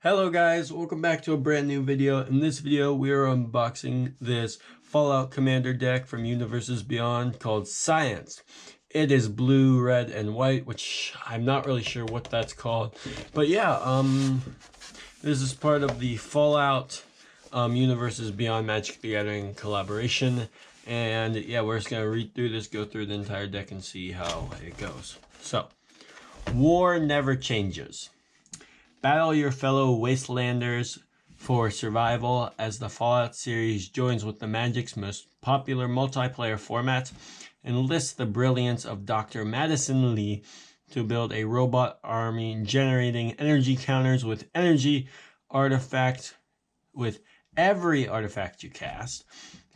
Hello guys, welcome back to a brand new video. In this video we are unboxing this Fallout Commander deck from Universes Beyond called Science. It is blue, red, and white, which I'm not really sure what that's called. But yeah, this is part of the Fallout Universes Beyond Magic the Gathering collaboration. And yeah, we're just going to read through this, go through the entire deck and see how it goes. So, War Never Changes. Battle your fellow Wastelanders for survival as the Fallout series joins with the Magic's most popular multiplayer formats. Enlist the brilliance of Dr. Madison Lee to build a robot army generating energy counters with energy artifact with every artifact you cast.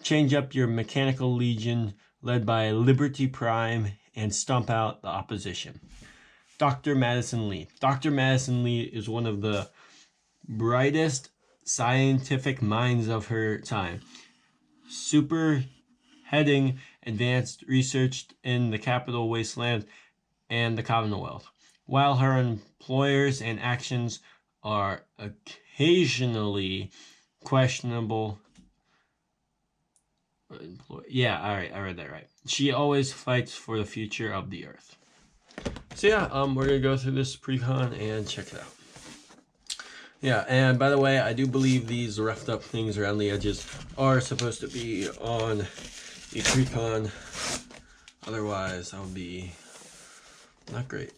Change up your mechanical legion led by Liberty Prime and stomp out the opposition. Dr. Madison Lee. Dr. Madison Lee is one of the brightest scientific minds of her time. Heading advanced research in the capital Wasteland and the Commonwealth. While her employers and actions are occasionally questionable. Yeah, alright, I read that right. She always fights for the future of the Earth. So yeah, we're gonna go through this precon and check it out. Yeah, and by the way, I do believe these roughed up things around the edges are supposed to be on the precon. Otherwise, that would be not great.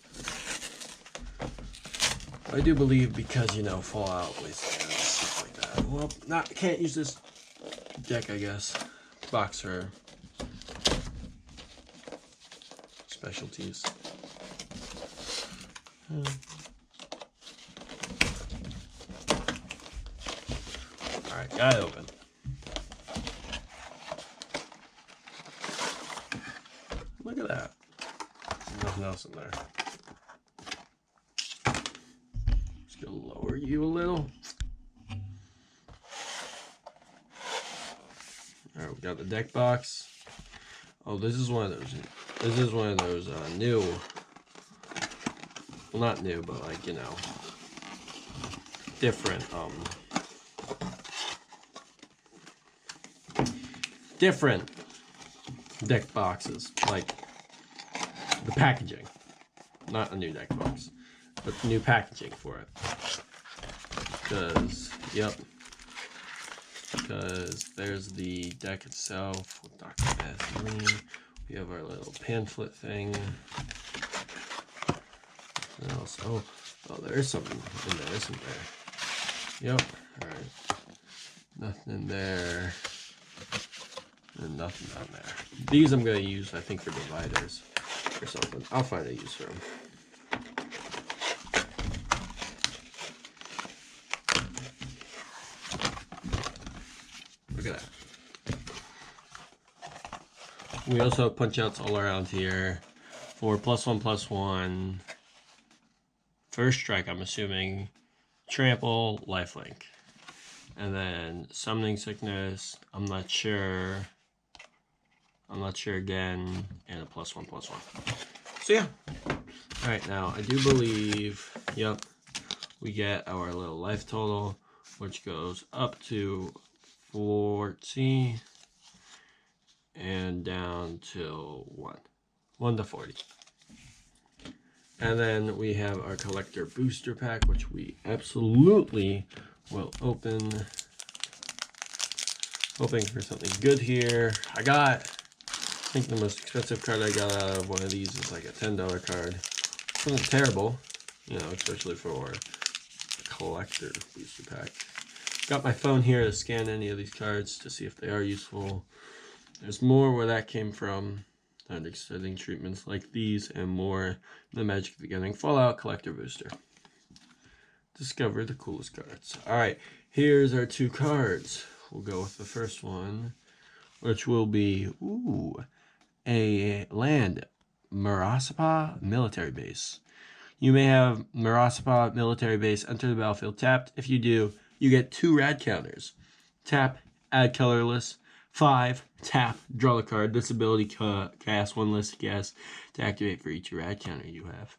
I do believe because, you know, Fallout, Wasteland, stuff like that. Well, can't use this deck, I guess. Box for specialties. Alright, got it open. Look at that. There's nothing else in there. Just gonna lower you a little. Alright, we got the deck box. Oh, this is one of those. This is one of those new. Well, not new, but like, you know, different deck boxes, like the packaging, not a new deck box, but new packaging for it, because there's the deck itself with Dr. Madison. We have our little pamphlet thing. Else. Oh, there is something in there, isn't there? Yep. Alright. Nothing in there. And nothing down there. These I'm going to use, I think, for dividers or something. I'll find a use for them. Look at that. We also have punch outs all around here for +1/+1. First strike, I'm assuming, trample, lifelink, and then summoning sickness. I'm not sure again, and a +1/+1. So yeah. All right, now I do believe, yep, we get our little life total, which goes up to 14 and down to 1 to 40. And then we have our collector booster pack, which we absolutely will open. Hoping for something good here. I think the most expensive card I got out of one of these is like a $10 card. It wasn't terrible, you know, especially for a collector booster pack. Got my phone here to scan any of these cards to see if they are useful. There's more where that came from. And extending treatments like these and more in the Magic the Gathering Fallout Collector Booster. Discover the coolest cards. Alright, here's our two cards. We'll go with the first one, which will be, a land, Marasapa Military Base. You may have Marasapa Military Base enter the battlefield tapped. If you do, you get 2 rad counters. Tap, add colorless. 5, tap, draw the card. This ability cast 1 list guess to activate for each rad counter you have.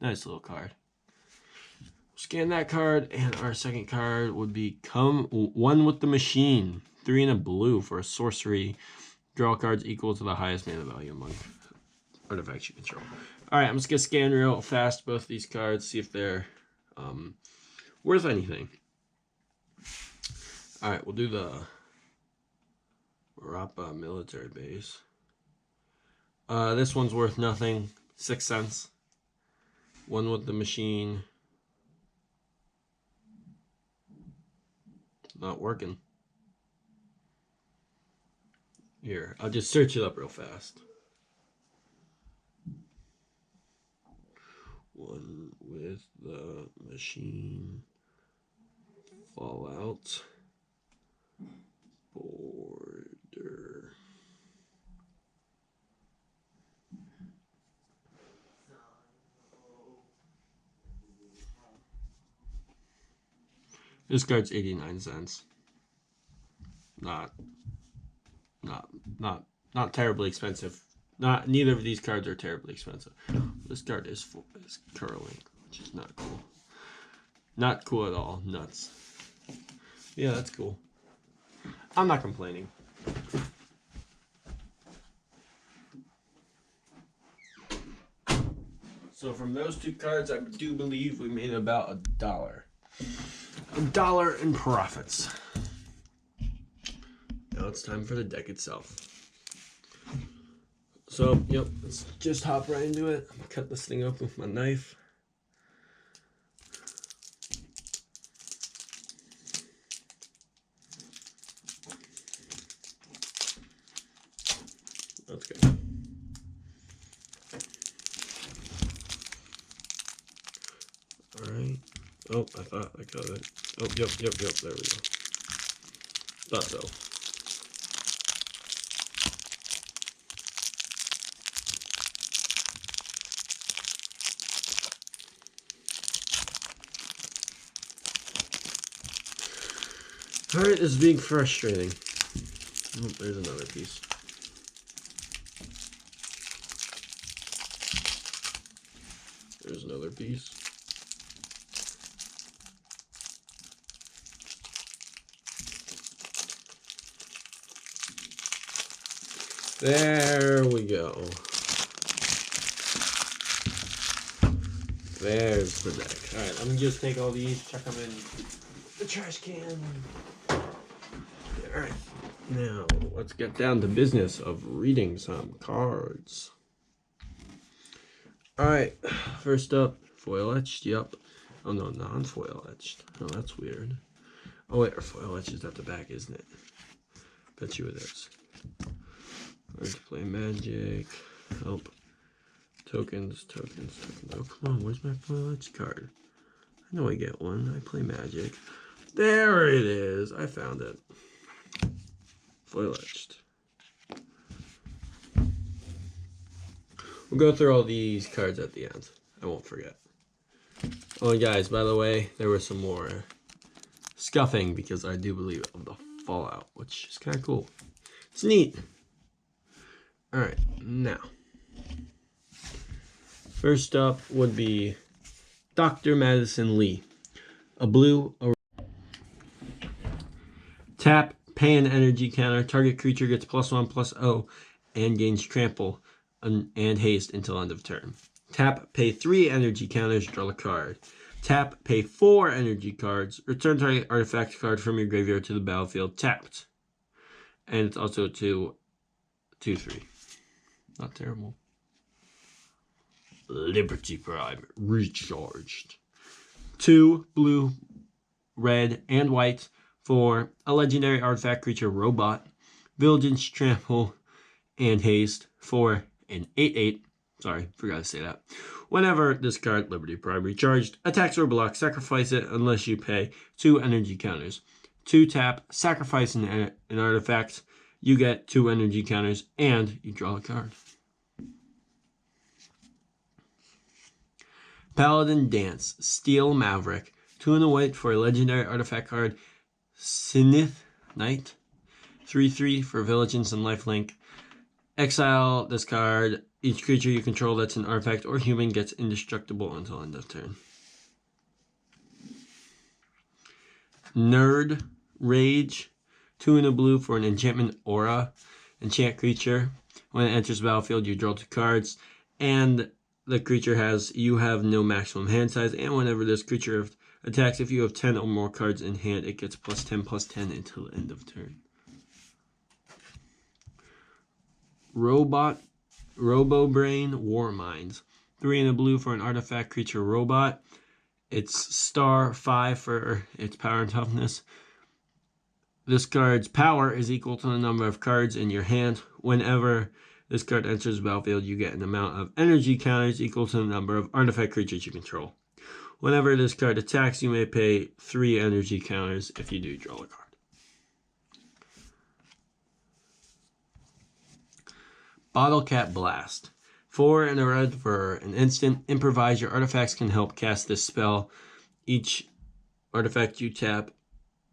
Nice little card. Scan that card, and our second card would become One with the Machine. 3 and a blue for a sorcery. Draw cards equal to the highest mana value among artifacts you control. Alright, I'm just going to scan real fast both these cards, see if they're worth anything. Alright, we'll do the Rapa military base. This one's worth nothing. 6 cents. One with the Machine. Not working. Here, I'll just search it up real fast. One with the Machine. Fallout. Border. This card's 89 cents. Not terribly expensive. Neither of these cards are terribly expensive. This card is curling, which is not cool. Not cool at all. Nuts. Yeah, that's cool. I'm not complaining. So from those two cards, I do believe we made about $1. $1 in profits. Now it's time for the deck itself. So, yep, let's just hop right into it. I'm gonna cut this thing up with my knife. Let's go. Alright. Oh, I thought I got it. Oh, yep, there we go. Thought so. Alright, this is being frustrating. Oh, there's another piece. There's another piece. There we go. There's the deck. Alright, I'm gonna just take all these, chuck them in the trash can. Alright, now let's get down to business of reading some cards. Alright, first up, foil etched, yep. Oh no, non-foil etched. Oh, that's weird. Oh wait, our foil etched is at the back, isn't it? Bet you it is. Learn to play Magic. Help. Tokens. Oh, come on, where's my foil etched card? I know I get one. I play Magic. There it is. I found it. Foil etched. We'll go through all these cards at the end. I won't forget. Oh, and guys, by the way, there was some more scuffing because I do believe of the Fallout, which is kind of cool. It's neat. Alright, now. First up would be Dr. Madison Lee. A blue. Tap, pay an energy counter. Target creature gets +1/+0 and gains trample and haste until end of turn. Tap, pay 3 energy counters, draw a card. Tap, pay 4 energy cards. Return target artifact card from your graveyard to the battlefield tapped. And it's also 2/3. Not terrible. Liberty Prime recharged. 2 blue, red, and white for a legendary artifact creature robot. Vigilance, trample, and haste for an 8/8. Sorry, forgot to say that. Whenever this card, Liberty Prime recharged, attacks or blocks, sacrifice it unless you pay 2 energy counters. 2 tap, sacrifice an artifact. You get 2 energy counters, and you draw a card. Paladin Dance, Steel Maverick. 2 and a white for a legendary artifact card. Sinith Knight. 3/3 for Vigilance and Lifelink. Exile this card. Each creature you control that's an artifact or human gets indestructible until end of turn. Nerd Rage. 2 in a blue for an enchantment aura. Enchant creature. When it enters the battlefield, you draw 2 cards. And the creature you have no maximum hand size. And whenever this creature attacks, if you have 10 or more cards in hand, it gets +10/+10 until the end of turn. Robo-Brain War Minds. 3 in a blue for an artifact creature robot. It's star 5 for its power and toughness. This card's power is equal to the number of cards in your hand. Whenever this card enters the battlefield, you get an amount of energy counters equal to the number of artifact creatures you control. Whenever this card attacks, you may pay 3 energy counters if you do draw a card. Bottle Cap Blast. 4 in a red for an instant. Improvise. Your artifacts can help cast this spell. Each artifact you tap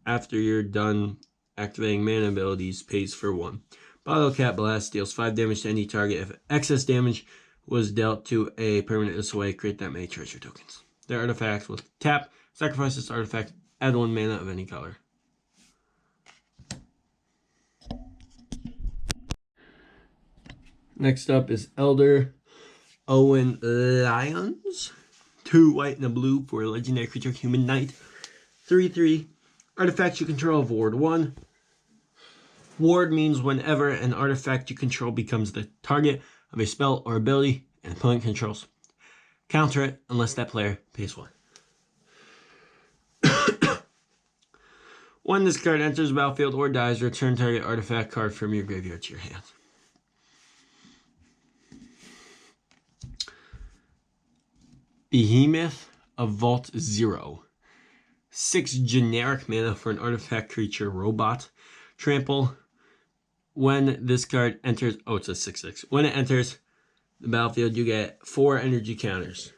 after you're done activating mana abilities pays for 1. Bottle Cap Blast deals 5 damage to any target. If excess damage was dealt to a permanent this way, create that many treasure tokens. Their artifacts will tap, sacrifice this artifact, add 1 mana of any color. Next up is Elder Owen Lions. 2 white and a blue for a legendary creature, Human Knight. 3/3. Artifacts you control of Ward 1. Ward means whenever an artifact you control becomes the target of a spell or ability an opponent controls, counter it unless that player pays 1. When this card enters the battlefield or dies, return target artifact card from your graveyard to your hand. Behemoth of Vault 0. 6 generic mana for an artifact creature robot. Trample. When this card enters... Oh, it's a 6/6. When it enters the battlefield, you get 4 energy counters.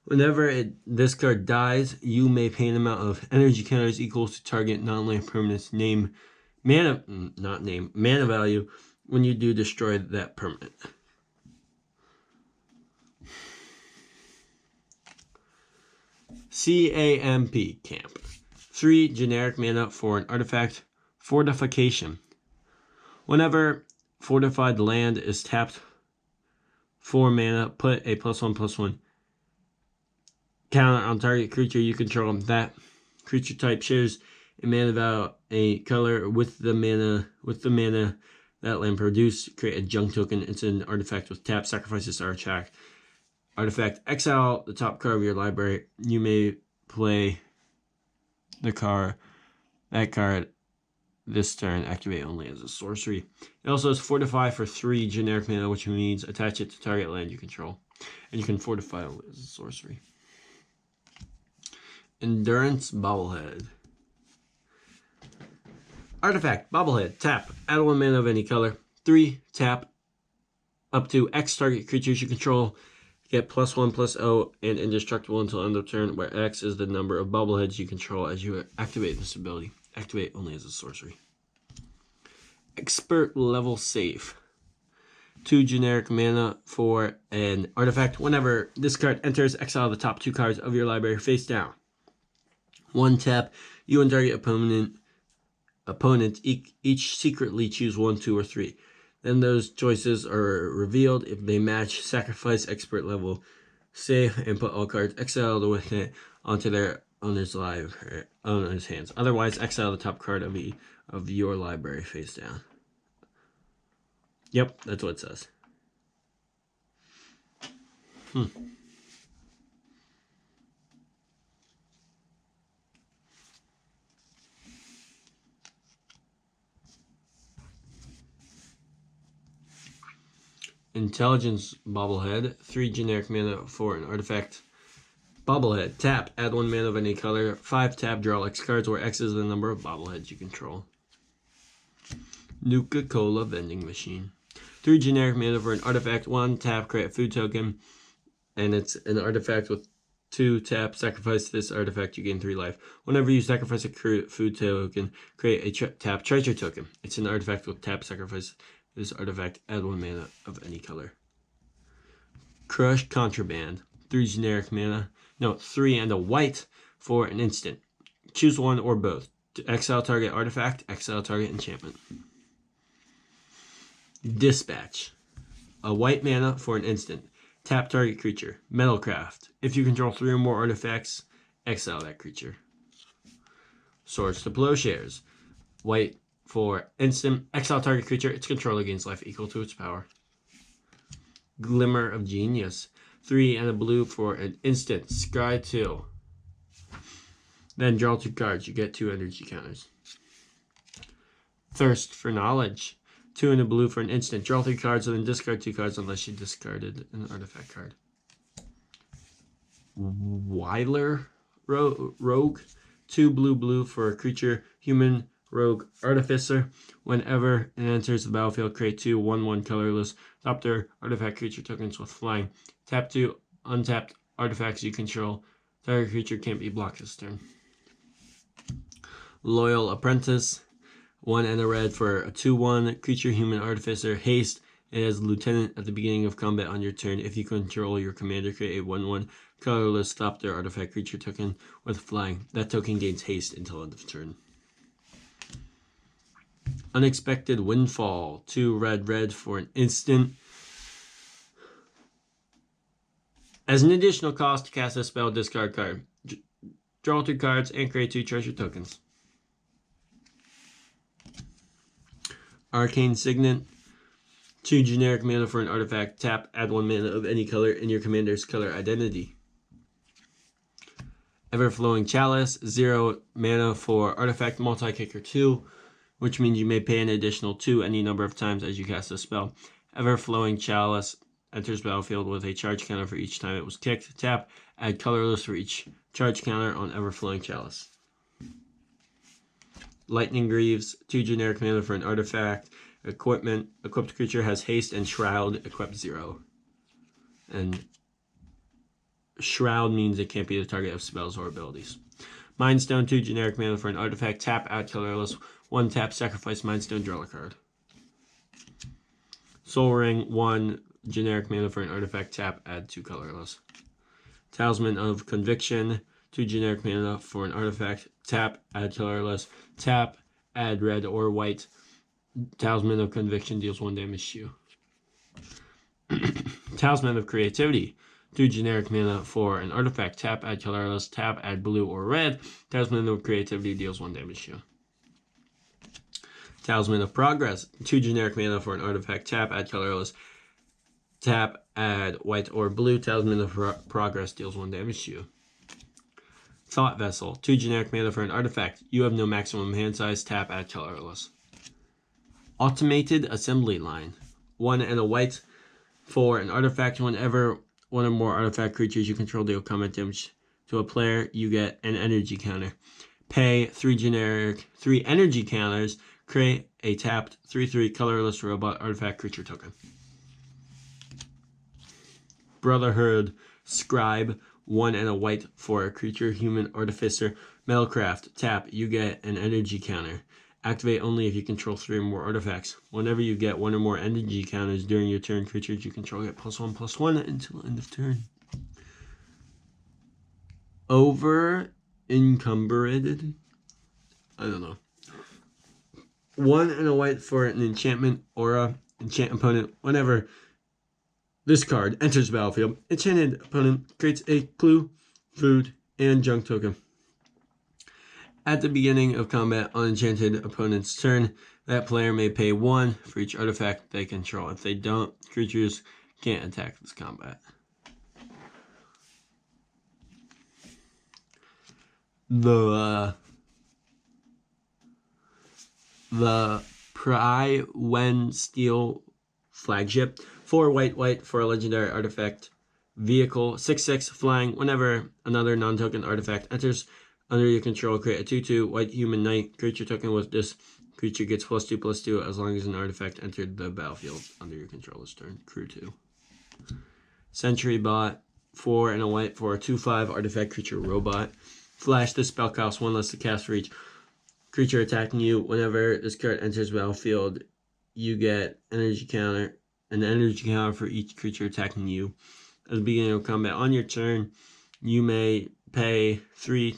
Whenever this card dies, you may pay an amount of energy counters equal to target non-land permanent's mana value when you do destroy that permanent. Camp. 3 generic mana for an artifact. Fortification. Whenever fortified land is tapped, 4 mana, put a +1/+1 counter on target creature you control. That creature type shares a mana value, a color with the mana that land produced. Create a junk token. It's an artifact with tap. Sacrifice this artifact. Exile the top card of your library. You may play that card this turn. Activate only as a sorcery. It also has Fortify for 3 generic mana, which means attach it to target land you control. And you can fortify only as a sorcery. Endurance Bobblehead. Artifact Bobblehead. Tap. Add 1 mana of any color. 3. Tap. Up to X target creatures you control get +1/+0 and indestructible until end of turn, where X is the number of bobbleheads you control as you activate this ability. Activate only as a sorcery. Expert level save. 2 generic mana for an artifact. Whenever this card enters, exile the top 2 cards of your library face down. 1 tap. You and target opponent each secretly choose 1, 2, or 3. Then those choices are revealed. If they match, sacrifice expert level save and put all cards exiled with it onto their owner's hands. Otherwise, exile the top card of your library face down. Yep, that's what it says. Intelligence Bobblehead. 3 generic mana for an artifact. Bobblehead. Tap. Add 1 mana of any color. 5 tap. Draw X cards, where X is the number of bobbleheads you control. Nuka-Cola Vending Machine. 3 generic mana for an artifact. 1 tap. Create a food token. And it's an artifact with 2 tap. Sacrifice this artifact. You gain 3 life. Whenever you sacrifice a food token, create a tap treasure token. It's an artifact with tap. Sacrifice this artifact, add 1 mana of any color. Crush Contraband. 3 generic mana. No, 3 and a white for an instant. Choose one or both. To exile target artifact, exile target enchantment. Dispatch. A white mana for an instant. Tap target creature. Metalcraft. If you control 3 or more artifacts, exile that creature. Swords to Plowshares. White for instant. Exile target creature. Its controller gains life equal to its power. Glimmer of Genius. 3 and a blue for an instant. Scry 2. Then draw 2 cards. You get 2 energy counters. Thirst for Knowledge. 2 and a blue for an instant. Draw 3 cards and then discard 2 cards unless you discarded an artifact card. Weiler Rogue. 2 blue for a creature. Human Rogue Artificer. Whenever it enters the battlefield, create 2 1/1 colorless Thopter artifact creature tokens with flying. Tap 2 untapped artifacts you control. Target creature can't be blocked this turn. Loyal Apprentice. 1 and a red for a 2/1 creature human artificer. Haste. It has lieutenant at the beginning of combat on your turn. If you control your commander, create a 1/1 colorless Thopter artifact creature token with flying. That token gains haste until end of turn. Unexpected Windfall. 2 red for an instant. As an additional cost to cast a spell, discard card. Draw 2 cards and create 2 treasure tokens. Arcane Signet. 2 generic mana for an artifact. Tap, add 1 mana of any color in your commander's color identity. Everflowing Chalice. 0 mana for artifact multi-kicker 2, which means you may pay an additional 2 any number of times as you cast a spell. Everflowing Chalice enters battlefield with a charge counter for each time it was kicked. Tap, add colorless for each charge counter on Everflowing Chalice. Lightning Greaves. 2 generic mana for an artifact. Equipment. Equipped creature has haste and shroud. Equipped 0. And shroud means it can't be the target of spells or abilities. Mindstone. 2 generic mana for an artifact. Tap, add colorless. 1 tap, sacrifice Mindstone, draw a card. Soul Ring. 1 generic mana for an artifact. Tap, add 2 colorless. Talisman of Conviction. 2 generic mana for an artifact. Tap, add colorless. Tap, add red or white. Talisman of Conviction deals 1 damage to you. Talisman of Creativity. 2 generic mana for an artifact. Tap, add colorless. Tap, add blue or red. Talisman of Creativity deals 1 damage to you. Talisman of Progress. 2 generic mana for an artifact. Tap, add colorless. Tap, add white or blue. Talisman of Progress deals 1 damage to you. Thought Vessel. 2 generic mana for an artifact. You have no maximum hand size. Tap, add colorless. Automated Assembly Line. 1 and a white for an artifact. Whenever 1 or more artifact creatures you control deal combat damage to a player, you get an energy counter. Pay 3 energy counters. Create a tapped 3/3 colorless robot artifact creature token. Brotherhood Scribe. 1 and a white for a creature human artificer. Metalcraft. Tap. You get an energy counter. Activate only if you control 3 or more artifacts. Whenever you get 1 or more energy counters during your turn, creatures you control get +1/+1 until end of turn. Over encumbered. I don't know. 1 and a white for an enchantment aura. Enchant opponent. Whenever this card enters the battlefield, enchanted opponent creates a clue, food, and junk token. At the beginning of combat on enchanted opponent's turn, that player may pay 1 for each artifact they control. If they don't, creatures can't attack this combat. The Pry When Steel Flagship. 4 white for a legendary artifact vehicle. 6/6 flying. Whenever another non-token artifact enters under your control, create a 2/2 white human knight creature token with this creature gets +2/+2 as long as an artifact entered the battlefield under your control this turn. Crew 2. Sentry Bot. 4 and a white for a 2/5 artifact creature robot. Flash. This spell costs 1 less to cast for each creature attacking you. Whenever this card enters the battlefield, you get an energy counter for each creature attacking you. At the beginning of combat on your turn, you may pay 3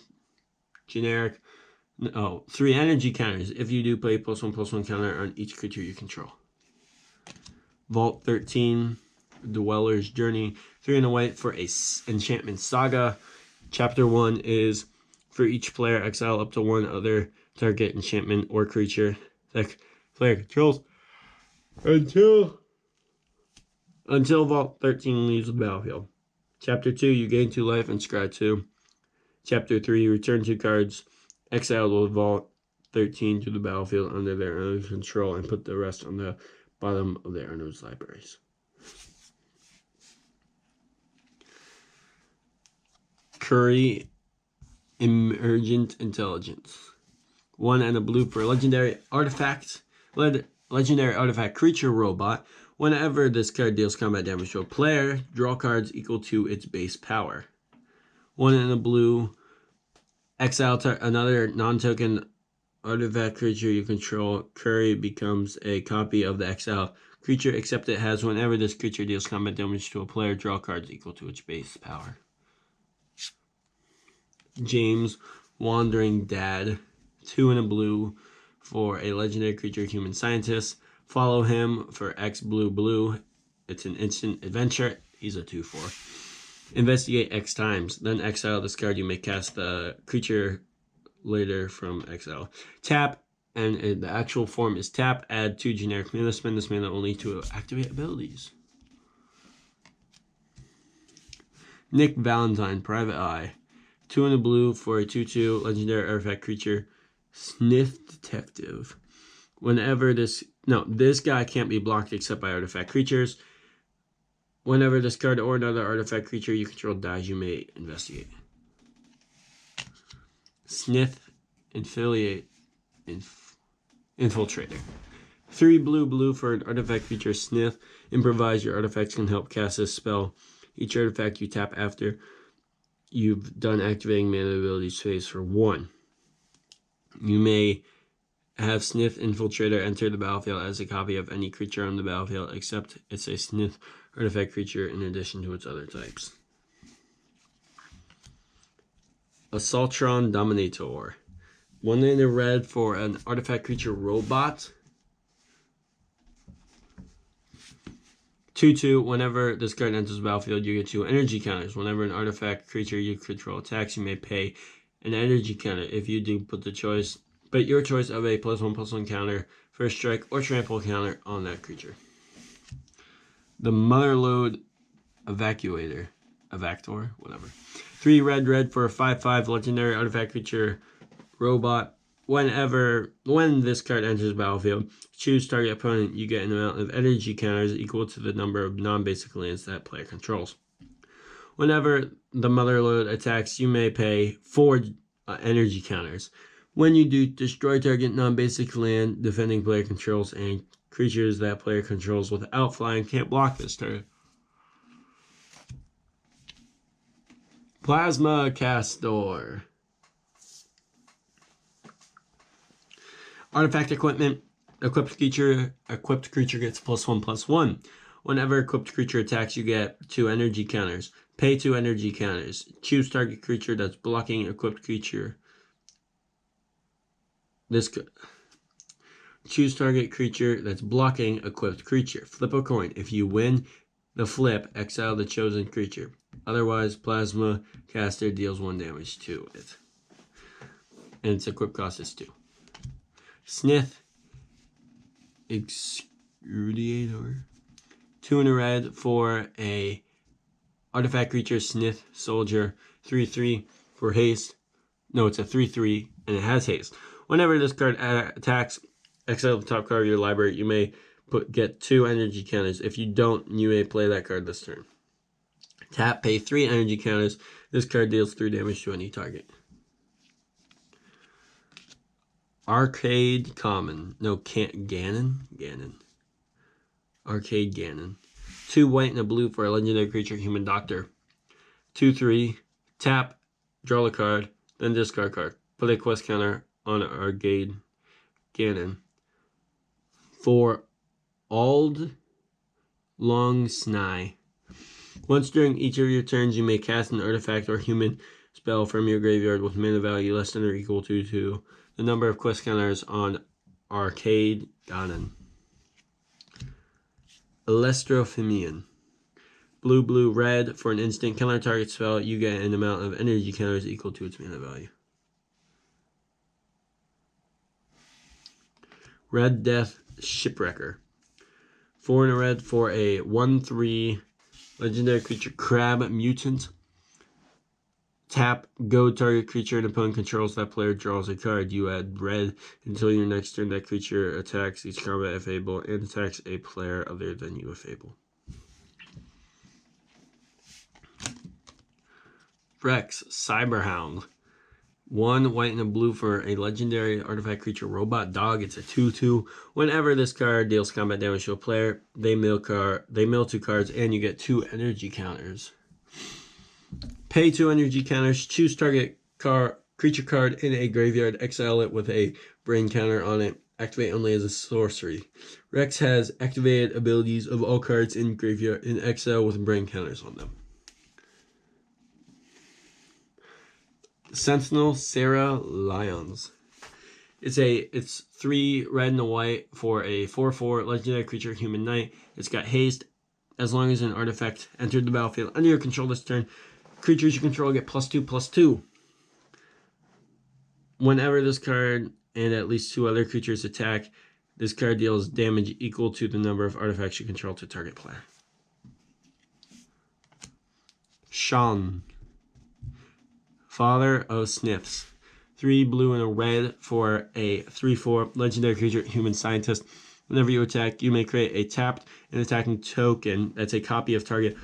generic. Oh, 3 energy counters. If you do play +1/+1 counter on each creature you control. Vault 13, Dweller's Journey. 3 and a white for a enchantment saga. Chapter 1 is for each player, exile up to 1 other target enchantment or creature that player controls until Vault 13 leaves the battlefield. Chapter 2, you gain 2 life and scry 2. Chapter 3, return 2 cards exiled with Vault 13 to the battlefield under their owner's control and put the rest on the bottom of their owner's libraries. Curry Emergent Intelligence. 1 and a blue for a legendary artifact. Legendary artifact creature robot. Whenever this card deals combat damage to a player, draw cards equal to its base power. 1 and a blue. Exile another non-token artifact creature you control. Curry becomes a copy of the exile creature, except it has whenever this creature deals combat damage to a player, draw cards equal to its base power. James Wandering Dad. 2 and a blue for a legendary creature human scientist. Follow him for X blue. It's an instant adventure. He's a 2/4. Investigate X times. Then exile this card. You may cast the creature later from exile. Tap, and the actual form is tap. Add 2 generic mana. Spend this mana only to activate abilities. Nick Valentine, Private Eye. 2 and a blue for a 2/2 legendary artifact creature, Sniff Detective. Whenever this guy can't be blocked except by artifact creatures. Whenever this card or another artifact creature you control dies, you may investigate. Sniff Infiltrator. 3 blue for an artifact creature, Sniff. Improvise. Your artifacts can help cast this spell. Each artifact you tap after you've done activating mana abilities phase for 1. You may have Sniff Infiltrator enter the battlefield as a copy of any creature on the battlefield, except it's a Sniff artifact creature in addition to its other types. Assaultron Dominator. 1 in a red for an artifact creature robot. 2/2, whenever this card enters the battlefield, you get 2 energy counters. Whenever an artifact creature you control attacks, you may pay an energy counter. If you do, put your choice of a +1/+1 counter, first strike, or trample counter on that creature. The Motherlode Evactor, whatever. 3 red for a 5/5 legendary artifact creature robot. When this card enters the battlefield, choose target opponent. You get an amount of energy counters equal to the number of non-basic lands that player controls. Whenever the Motherlode attacks, you may pay 4 energy counters. When you do, destroy target non-basic land defending player controls, and creatures that player controls without flying can't block this turn. Plasma Castor. Artifact equipment. Equipped creature gets +1/+1. Whenever equipped creature attacks, you get 2 energy counters. Pay 2 energy counters. Choose target creature that's blocking equipped creature. Choose target creature that's blocking equipped creature. Flip a coin. If you win the flip, exile the chosen creature. Otherwise, Plasma Caster deals 1 damage to it. And its equip cost is 2. Sniff Excruciator. 2 in a red for a artifact creature, Sniff Soldier. 3/3 for haste. No, it's a 3/3 and it has haste. Whenever this card attacks, exile the top card of your library. You may get 2 energy counters. If you don't, you may play that card this turn. Tap, pay 3 energy counters. This card deals 3 damage to any target. Arcade Common. No, Ganon. Arcade Ganon. 2 white and a blue for a legendary creature, Human Doctor. 2/3. Tap, draw a card, then discard card. Put a quest counter on Arcade Ganon. 4 Ald Long Snai. Once during each of your turns, you may cast an artifact or human spell from your graveyard with mana value less than or equal to the number of quest counters on Arcade Ganon. Electrophimian. Blue, red. For an instant counter target spell, you get an amount of energy counters equal to its mana value. Red Death Shipwrecker. 4 and a red for a 1/3 legendary creature crab mutant. Tap, go target creature an opponent controls. That player draws a card. You add red until your next turn. That creature attacks each combat if able and attacks a player other than you if able. Rex, Cyberhound. 1 white and a blue for a legendary artifact creature robot dog. It's a 2/2. Whenever this card deals combat damage to a player, they mill 2 cards and you get 2 energy counters. Pay 2 energy counters, choose target creature card in a graveyard, exile it with a brain counter on it, activate only as a sorcery. Rex has activated abilities of all cards in graveyard in exile with brain counters on them. Sentinel Sarah Lions. It's 3 red and a white for a 4/4 legendary creature human knight. It's got haste. As long as an artifact entered the battlefield under your control this turn, creatures you control get +2/+2. Whenever this card and at least 2 other creatures attack, this card deals damage equal to the number of artifacts you control to target player. Sean. Father of Sniffs. 3 blue and a red for a 3/4 legendary creature human scientist. Whenever you attack, you may create a tapped and attacking token that's a copy of target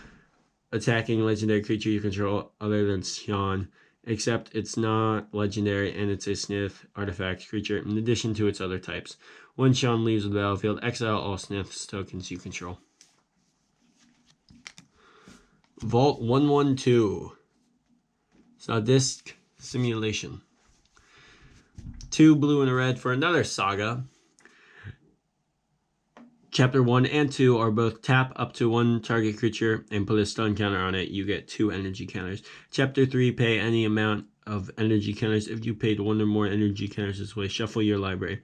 attacking legendary creature you control other than Sean, except it's not legendary and it's a Sniff artifact creature in addition to its other types. When Sean leaves the battlefield, exile all Sniff's tokens you control. Vault 112. Sadistic Simulation. 2 blue and a red for another saga. Chapter 1 and 2 are both tap up to 1 target creature and put a stun counter on it. You get 2 energy counters. Chapter 3, pay any amount of energy counters. If you paid 1 or more energy counters this way, shuffle your library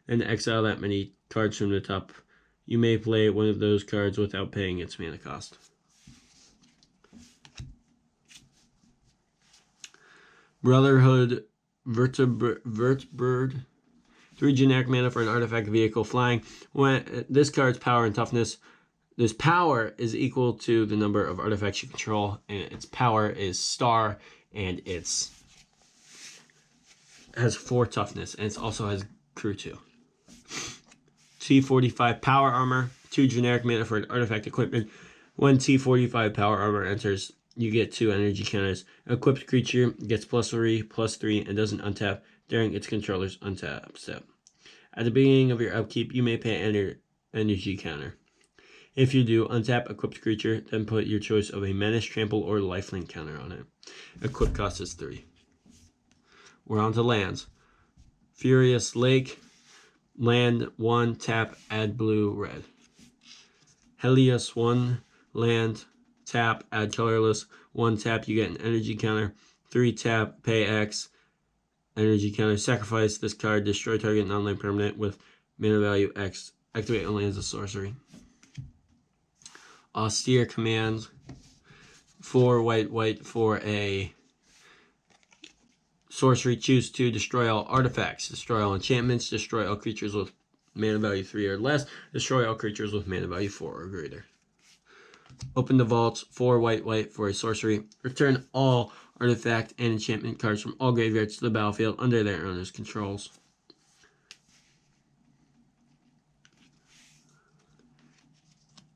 and exile that many cards from the top. You may play one of those cards without paying its mana cost. Brotherhood Vertbird. 3 generic mana for an artifact vehicle flying. When this card's power and toughness, this power is equal to the number of artifacts you control, and its power is star, and it's has 4 toughness, and it also has crew 2. T45 power armor. 2 generic mana for an artifact equipment. When T45 power armor enters, you get 2 energy counters. Equipped creature gets +3/+3 and doesn't untap during its controller's untap step. At the beginning of your upkeep, you may pay an energy counter. If you do, untap equipped creature, then put your choice of a menace, trample, or lifelink counter on it. Equip cost is 3. We're on to lands. Furious Lake. Land 1, tap, add blue, red. Helios 1, land, tap, add colorless. 1 tap, you get an energy counter. 3 tap, pay X, energy counter. Sacrifice this card, destroy target non-land permanent with mana value X. Activate only as a sorcery. Austere Command. 4 white for a sorcery. Choose to destroy all artifacts, destroy all enchantments, destroy all creatures with mana value 3 or less, destroy all creatures with mana value 4 or greater. Open the vaults. 4 white for a sorcery. Return all artifact and enchantment cards from all graveyards to the battlefield under their owner's controls.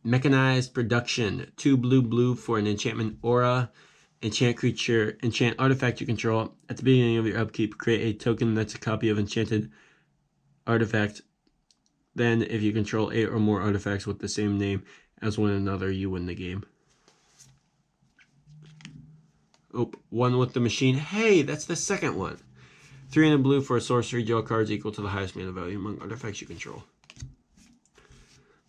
Mechanized Production. 2 blue for an enchantment aura. Enchant creature, enchant artifact you control. At the beginning of your upkeep, create a token that's a copy of enchanted artifact. Then, if you control 8 or more artifacts with the same name as one another, you win the game. Oh, 1 with the machine. Hey, that's the second one. 3 in a blue for a sorcery. Draw cards equal to the highest mana value among artifacts you control.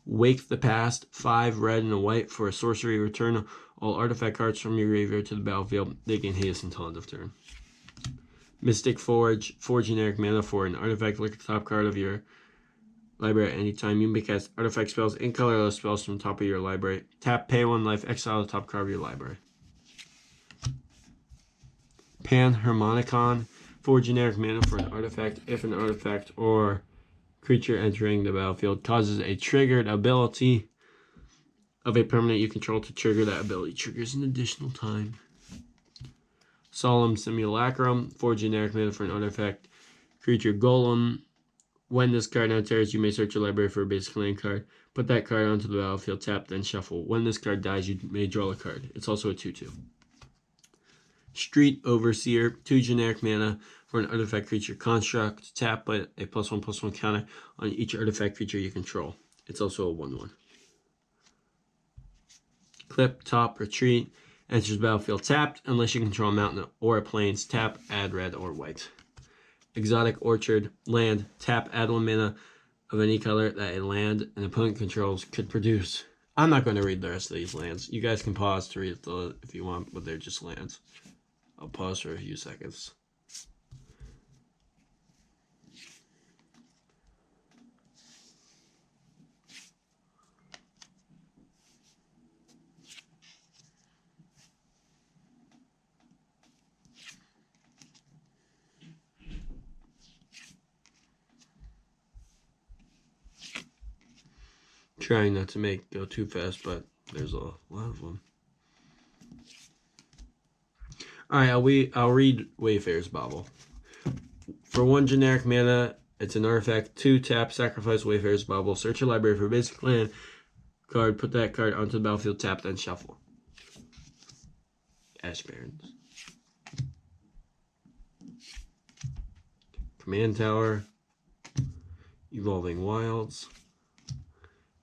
Wake the Past. 5 red and a white for a sorcery. Return all artifact cards from your graveyard to the battlefield. They gain haste until end of turn. Mystic Forge, 4 generic mana for an artifact. Look at the top card of your library at any time. You may cast artifact spells and colorless spells from the top of your library. Tap, pay 1 life, exile the top card of your library. Panharmonicon, 4 generic mana for an artifact. If an artifact or creature entering the battlefield causes a triggered ability of a permanent you control to trigger, that ability triggers an additional time. Solemn Simulacrum, 4 generic mana for an artifact. Creature Golem. When this card enters, you may search your library for a basic land card. Put that card onto the battlefield, tap, then shuffle. When this card dies, you may draw a card. It's also a 2/2. Street Overseer, 2 generic mana for an artifact creature construct. Tap, put a +1/+1 counter on each artifact creature you control. It's also a 1/1. Clip, top, retreat. Enters battlefield tapped unless you control a mountain or a plains. Tap, add red or white. Exotic Orchard, land. Tap, add 1 mana of any color that a land an opponent controls could produce. I'm not going to read the rest of these lands. You guys can pause to read it if you want, but they're just lands. I'll pause for a few seconds. Trying not to go too fast, but there's a lot of them. Alright, I'll read Wayfarer's Bauble. For 1 generic mana, it's an artifact. 2 tap, sacrifice Wayfarer's Bauble. Search your library for a basic land card. Put that card onto the battlefield, tap, then shuffle. Ash Barrens. Command Tower. Evolving Wilds.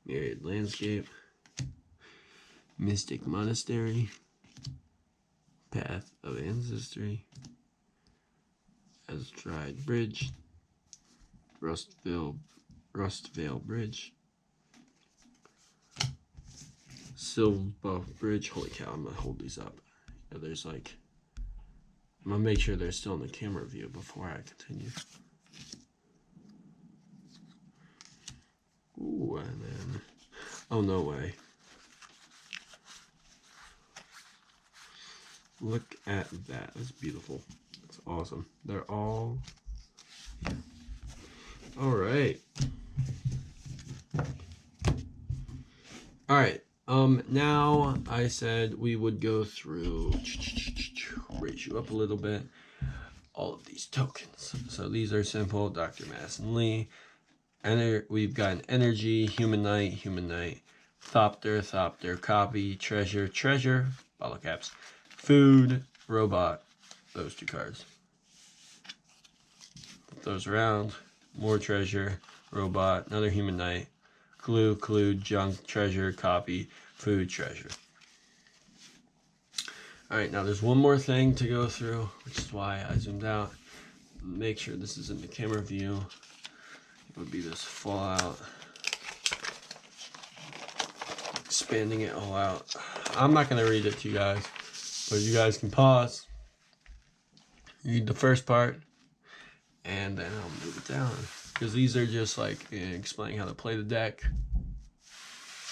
Myriad Landscape. Mystic Monastery. Path of Ancestry. Azride Bridge. Rustvale Bridge. Silva Bridge. Holy cow, I'm gonna hold these up. Yeah, there's like, I'm gonna make sure they're still in the camera view before I continue. Ooh, and then, oh no way. Look at that, that's beautiful. That's awesome. They're all, yeah. All right. All right, now I said we would go through, raise you up a little bit, all of these tokens. So these are simple, Dr. Madison Lee. We've got an energy, human knight, Thopter, copy, treasure, bottle caps, food, robot, those 2 cards. Flip those around, more treasure, robot, another human knight, clue, junk, treasure, copy, food, treasure. Alright, now there's one more thing to go through, which is why I zoomed out. Make sure this is in the camera view. It would be this fallout, expanding it all out. I'm not going to read it to you guys, but you guys can pause, read the first part, and then I'll move it down, because these are just like explaining how to play the deck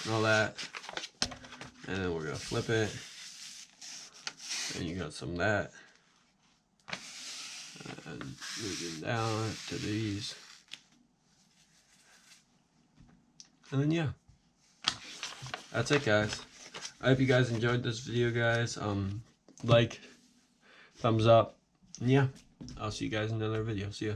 and all that. And then we're going to flip it, and you got some of that, and moving down to these. And then yeah, that's it, guys. I hope you guys enjoyed this video, guys. Like, thumbs up, and yeah, I'll see you guys in another video. See ya.